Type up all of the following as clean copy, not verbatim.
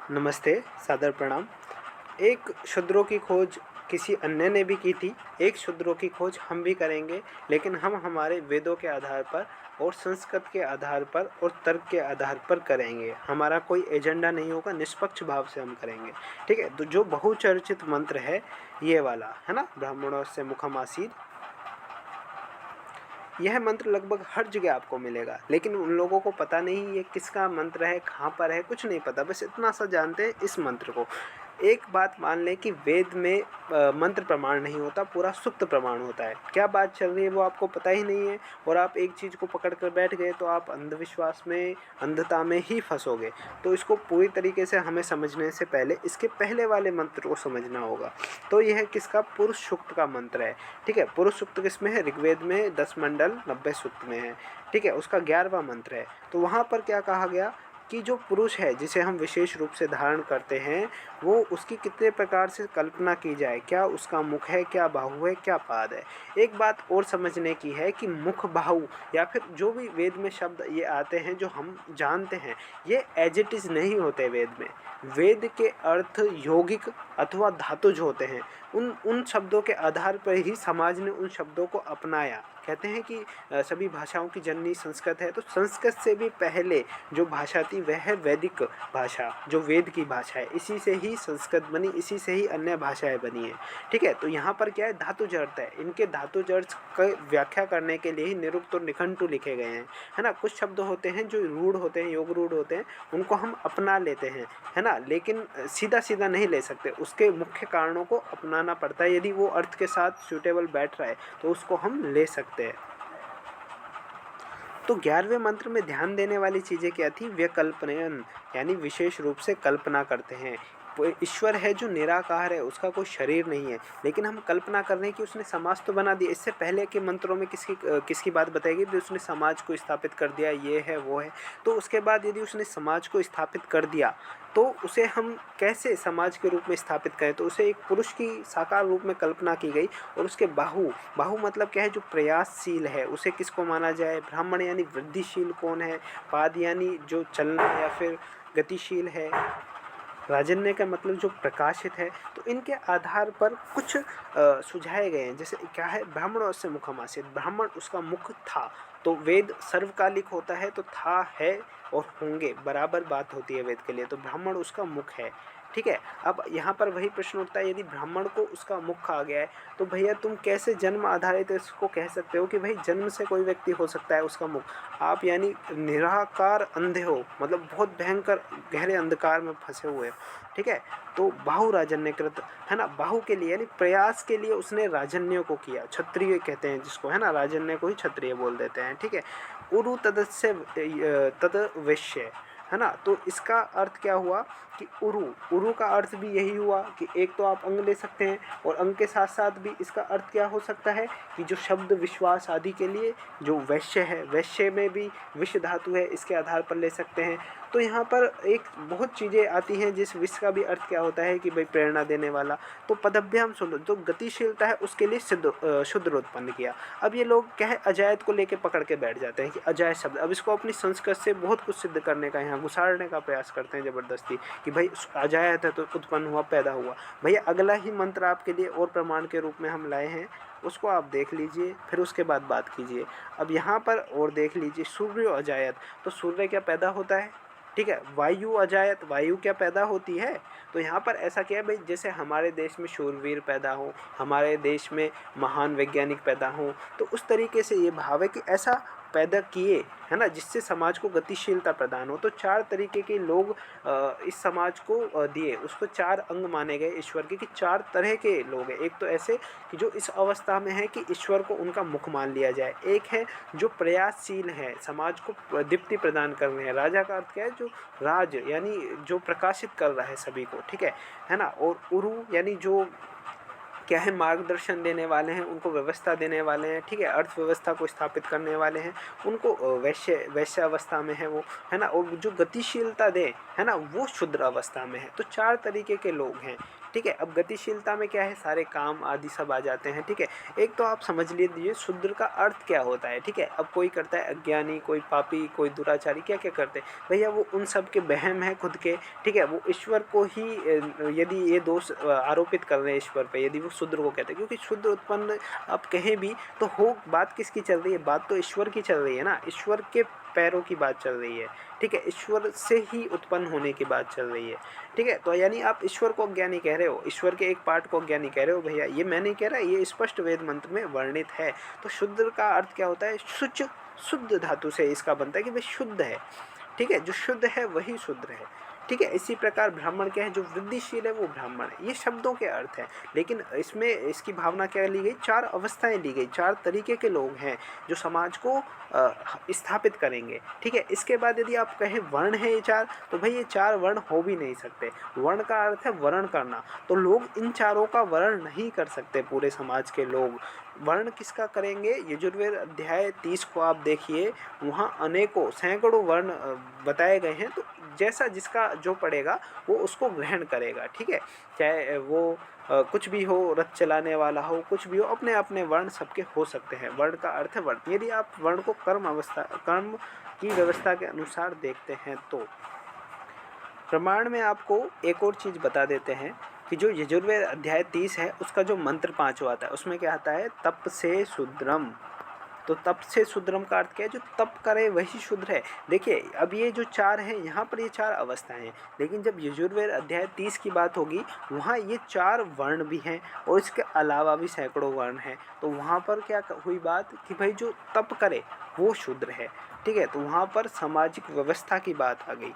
नमस्ते, सादर प्रणाम। एक शूद्रों की खोज किसी अन्य ने भी की थी, एक शूद्रों की खोज हम भी करेंगे, लेकिन हम हमारे वेदों के आधार पर और संस्कृत के आधार पर और तर्क के आधार पर करेंगे। हमारा कोई एजेंडा नहीं होगा, निष्पक्ष भाव से हम करेंगे। ठीक है, तो जो बहुचर्चित मंत्र है ये वाला, है ना, ब्राह्मणों से मुखम आसीत्, यह मंत्र लगभग हर जगह आपको मिलेगा, लेकिन उन लोगों को पता नहीं ये किसका मंत्र है, कहाँ पर है, कुछ नहीं पता। बस इतना सा जानते हैं इस मंत्र को। एक बात मान लें कि वेद में मंत्र प्रमाण नहीं होता, पूरा सुक्त प्रमाण होता है। क्या बात चल रही है वो आपको पता ही नहीं है, और आप एक चीज़ को पकड़ कर बैठ गए तो आप अंधविश्वास में, अंधता में ही फंसोगे। तो इसको पूरी तरीके से हमें समझने से पहले इसके पहले वाले मंत्र को समझना होगा। तो यह किसका, पुरुष सूक्त का मंत्र है। ठीक है, पुरुष सूक्त किसमें है, ऋग्वेद में 10 मंडल 90 सूक्त में है। ठीक है, उसका 11वां मंत्र है। तो वहाँ पर क्या कहा गया कि जो पुरुष है जिसे हम विशेष रूप से धारण करते हैं, वो उसकी कितने प्रकार से कल्पना की जाए, क्या उसका मुख है, क्या बाहु है, क्या पाद है। एक बात और समझने की है कि मुख, बाहु या फिर जो भी वेद में शब्द ये आते हैं जो हम जानते हैं, ये एज इट इज़ नहीं होते वेद में। वेद के अर्थ यौगिक अथवा धातुज होते हैं। उन उन शब्दों के आधार पर ही समाज ने उन शब्दों को अपनाया। कहते हैं कि सभी भाषाओं की जननी संस्कृत है, तो संस्कृत से भी पहले जो भाषा थी वह है वैदिक भाषा, जो वेद की भाषा है। इसी से ही संस्कृत बनी, इसी से ही अन्य भाषाएं बनी हैं। ठीक है, तो यहाँ पर क्या है, धातुज अर्थ है। इनके धातुज अर्थ की व्याख्या करने के लिए ही निरुक्त और निघंटु लिखे गए हैं, है ना। कुछ शब्द होते हैं जो रूढ़ होते हैं, योग रूढ़ होते हैं, उनको हम अपना लेते हैं, है ना, लेकिन सीधा सीधा नहीं ले सकते। उसके मुख्य कारणों को अपनाना पड़ता है। यदि वो अर्थ के साथ सूटेबल बैठ रहा है तो उसको हम ले सकते हैं। तो 11वें मंत्र में ध्यान देने वाली चीज़ें क्या थी, व्यकल्पनयन, यानी विशेष रूप से कल्पना करते हैं। वो ईश्वर है जो निराकार है, उसका कोई शरीर नहीं है, लेकिन हम कल्पना कर रहे हैं कि उसने समाज तो बना दिया। इससे पहले के मंत्रों में किसकी बात बताएगी भी, उसने समाज को स्थापित कर दिया, ये है वो है। तो उसके बाद यदि उसने समाज को स्थापित कर दिया तो उसे हम कैसे समाज के रूप में स्थापित करें, तो उसे एक पुरुष की साकार रूप में कल्पना की गई। और उसके बाहु, बाहु मतलब क्या है, जो प्रयासशील है, उसे किसको माना जाए, ब्राह्मण यानी वृद्धिशील कौन है, पाद यानी जो चलना या फिर गतिशील है, राजन्य का मतलब जो प्रकाशित है। तो इनके आधार पर कुछ सुझाए गए हैं। जैसे क्या है, ब्राह्मणों से मुखम आसीत्, ब्राह्मण उसका मुख था। तो वेद सर्वकालिक होता है, तो था, है और होंगे बराबर बात होती है वेद के लिए। तो ब्राह्मण उसका मुख है। ठीक है, अब यहाँ पर वही प्रश्न उठता है, यदि ब्राह्मण को उसका मुख आ गया है तो भैया तुम कैसे जन्म आधारित इसको कह सकते हो कि भाई जन्म से कोई व्यक्ति हो सकता है उसका मुख। आप यानी निराकार अंधे हो, मतलब बहुत भयंकर गहरे अंधकार में फंसे हुए हो। ठीक है, तो बाहु राजन्यकृत, है ना, बाहु के लिए यानी प्रयास के लिए उसने राजन्य को किया। क्षत्रिय कहते हैं जिसको, है ना, राजन्य को ही क्षत्रिय बोल देते हैं। ठीक है, उरु तदस्य तद वैश्य, है ना। तो इसका अर्थ क्या हुआ कि उरु, उरु का अर्थ भी यही हुआ कि एक तो आप अंग ले सकते हैं, और अंग के साथ साथ भी इसका अर्थ क्या हो सकता है कि जो शब्द विश्वास आदि के लिए जो वैश्य है, वैश्य में भी विष धातु है, इसके आधार पर ले सकते हैं। तो यहाँ पर एक बहुत चीज़ें आती हैं, जिस विष का भी अर्थ क्या होता है कि भाई प्रेरणा देने वाला। तो पदभ्याम सुनो, जो गतिशीलता है उसके लिए शुद्र उत्पन्न किया। अब ये लोग क्या है, अजायत को लेके पकड़ के बैठ जाते हैं कि अजायत शब्द, अब इसको अपनी संस्कृत से बहुत कुछ सिद्ध करने का, यहाँ घुसाड़ने का प्रयास करते हैं ज़बरदस्ती कि भाई अजायत है तो उत्पन्न हुआ, पैदा हुआ। भैया अगला ही मंत्र आपके लिए और प्रमाण के रूप में हम लाए हैं, उसको आप देख लीजिए, फिर उसके बाद बात कीजिए। अब यहाँ पर और देख लीजिए, सूर्य अजायत, तो सूर्य क्या पैदा होता है। ठीक है, वायु अजायत, वायु क्या पैदा होती है। तो यहाँ पर ऐसा क्या है भाई, जैसे हमारे देश में शूरवीर पैदा हो, हमारे देश में महान वैज्ञानिक पैदा हो, तो उस तरीके से ये भाव है कि ऐसा पैदा किए, है ना, जिससे समाज को गतिशीलता प्रदान हो। तो 4 तरीके के लोग इस समाज को दिए, उसको 4 अंग माने गए ईश्वर के, कि 4 तरह के लोग हैं। एक तो ऐसे कि जो इस अवस्था में है कि ईश्वर को उनका मुख मान लिया जाए। एक है जो प्रयासशील है, समाज को दीप्ति प्रदान कर रहे हैं। राजा का अर्थ क्या है, जो राज यानी जो प्रकाशित कर रहा है सभी को। ठीक है ना। और उरु यानी जो क्या है, मार्गदर्शन देने वाले हैं, उनको व्यवस्था देने वाले हैं। ठीक है, अर्थव्यवस्था को स्थापित करने वाले हैं, उनको वैश्य अवस्था में है वो, है ना। और जो गतिशीलता दे, है ना, वो शुद्र अवस्था में है। तो 4 तरीके के लोग हैं। ठीक है। अब गतिशीलता में क्या है, सारे काम आदि सब आ जाते हैं, ठीक है। एक तो आप समझ लीजिए शूद्र का अर्थ क्या होता है, ठीक है। अब कोई करता है अज्ञानी, कोई पापी, कोई दुराचारी, क्या क्या करते हैं भैया, वो उन सब के वहम है खुद के, ठीक है। वो ईश्वर को ही यदि ये दोष आरोपित कर रहे हैं ईश्वर पे, यदि वो शूद्र को कहते हैं, क्योंकि शुद्र उत्पन्न आप कहें भी तो हो, बात किसकी चल रही है, बात तो ईश्वर की चल रही है ना, ईश्वर के पैरों की बात चल रही है, ठीक है। ईश्वर से ही उत्पन्न होने की बात चल रही है, ठीक है। तो यानी आप ईश्वर को अज्ञानी कह रहे हो, ईश्वर के एक पार्ट को अज्ञानी कह रहे हो भैया, ये मैं नहीं कह रहा, ये स्पष्ट वेद मंत्र में वर्णित है। तो शुद्र का अर्थ क्या होता है, शुच, शुद्ध धातु से इसका बनता है कि भाई शुद्ध है, ठीक है। जो शुद्ध है वही शुद्र है, ठीक है। इसी प्रकार ब्राह्मण क्या है, जो वृद्धिशील है वो ब्राह्मण है। ये शब्दों के अर्थ हैं, लेकिन इसमें इसकी भावना क्या ली गई, चार अवस्थाएं ली गई, चार तरीके के लोग हैं जो समाज को स्थापित करेंगे, ठीक है। इसके बाद यदि आप कहें वर्ण है ये चार, तो भाई ये चार वर्ण हो भी नहीं सकते। वर्ण का अर्थ है वर्ण करना, तो लोग इन चारों का वर्ण नहीं कर सकते, पूरे समाज के लोग। वर्ण किसका करेंगे, यजुर्वेद अध्याय 30 को आप देखिए, वहाँ अनेकों सैकड़ों वर्ण बताए गए हैं। तो जैसा जिसका जो पड़ेगा वो उसको ग्रहण करेगा, ठीक है। चाहे वो कुछ भी हो, रथ चलाने वाला हो, कुछ भी हो, अपने अपने वर्ण सबके हो सकते हैं। वर्ण का अर्थ है वर्ण। यदि आप वर्ण को कर्म की व्यवस्था के अनुसार देखते हैं तो प्रमाण में आपको एक और चीज़ बता देते हैं कि जो यजुर्वेद अध्याय 30 है उसका जो मंत्र 5वां आता है, उसमें क्या आता है, तप से शूद्रम। तो तप से शूद्रम का अर्थ क्या है, जो तप करे वही शूद्र है। देखिए अब ये जो चार हैं, यहाँ पर ये चार अवस्थाएं हैं, लेकिन जब यजुर्वेद अध्याय 30 की बात होगी, वहाँ ये चार वर्ण भी हैं और इसके अलावा भी सैकड़ों वर्ण हैं। तो वहाँ पर क्या हुई बात कि भाई जो तप करे वो शूद्र है, ठीक है। तो वहाँ पर सामाजिक व्यवस्था की बात आ गई,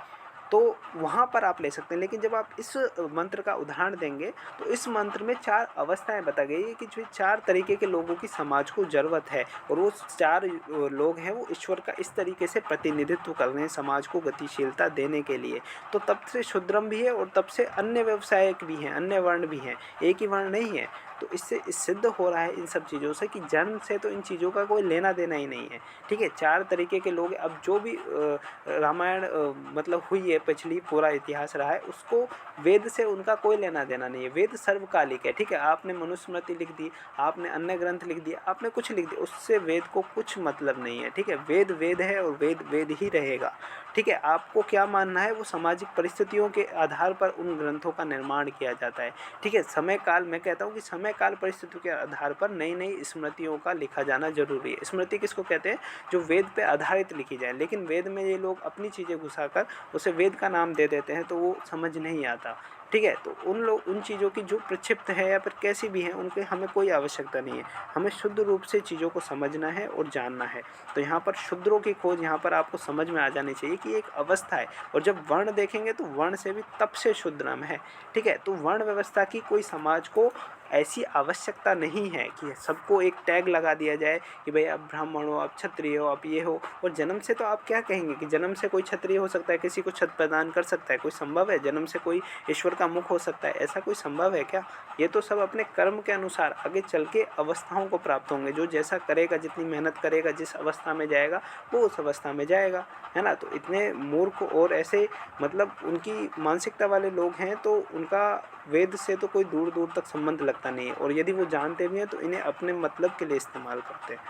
तो वहाँ पर आप ले सकते हैं। लेकिन जब आप इस मंत्र का उदाहरण देंगे तो इस मंत्र में चार अवस्थाएं बता गई है कि जो चार तरीके के लोगों की समाज को ज़रूरत है, और वो चार लोग हैं वो ईश्वर का इस तरीके से प्रतिनिधित्व कर रहे हैं समाज को गतिशीलता देने के लिए। तो तब से शूद्रम भी है और तब से अन्य व्यवसायिक भी हैं, अन्य वर्ण भी हैं, एक ही वर्ण नहीं है। तो इससे सिद्ध हो रहा है इन सब चीज़ों से कि जन्म से तो इन चीज़ों का कोई लेना देना ही नहीं है, ठीक है। चार तरीके के लोग, अब जो भी रामायण मतलब हुई है, पिछली पूरा इतिहास रहा है, उसको वेद से उनका कोई लेना देना नहीं है। वेद सर्वकालिक है, ठीक है। आपने मनुस्मृति लिख दी, आपने अन्य ग्रंथ लिख दिया, आपने कुछ लिख दिया, उससे वेद को कुछ मतलब नहीं है, ठीक है। वेद वेद है और वेद वेद ही रहेगा, ठीक है। आपको क्या मानना है, वो सामाजिक परिस्थितियों के आधार पर उन ग्रंथों का निर्माण किया जाता है, ठीक है। समय काल, मैं कहता हूँ कि समय काल परिस्थितियों के आधार पर नई नई स्मृतियों का लिखा जाना जरूरी है। स्मृति किसको कहते हैं, जो वेद पे आधारित लिखी जाए। लेकिन वेद में ये लोग अपनी चीज़ें घुसाकर उसे वेद का नाम दे देते हैं, तो वो समझ नहीं आता, ठीक है। तो उन चीज़ों की जो प्रक्षिप्त है या फिर कैसी भी हैं, उनके हमें कोई आवश्यकता नहीं है। हमें शुद्ध रूप से चीज़ों को समझना है और जानना है। तो यहाँ पर शूद्रों की खोज यहाँ पर आपको समझ में आ जानी चाहिए कि एक अवस्था है, और जब वर्ण देखेंगे तो वर्ण से भी तप से शूद्रम है, ठीक है। तो वर्ण व्यवस्था की कोई समाज को ऐसी आवश्यकता नहीं है कि सबको एक टैग लगा दिया जाए कि भाई आप ब्राह्मण हो, आप क्षत्रिय हो, आप ये हो। और जन्म से तो आप क्या कहेंगे कि जन्म से कोई क्षत्रिय हो सकता है, किसी को छत्र प्रदान कर सकता है, कोई संभव है? जन्म से कोई ईश्वर का मुख हो सकता है, ऐसा कोई संभव है क्या? ये तो सब अपने कर्म के अनुसार आगे चल के अवस्थाओं को प्राप्त होंगे। जो जैसा करेगा, जितनी मेहनत करेगा, जिस अवस्था में जाएगा वो उस अवस्था में जाएगा, है ना। तो इतने मूर्ख और ऐसे मतलब उनकी मानसिकता वाले लोग हैं, तो उनका वेद से तो कोई दूर दूर तक संबंध लगता नहीं है, और यदि वो जानते भी हैं तो इन्हें अपने मतलब के लिए इस्तेमाल करते हैं।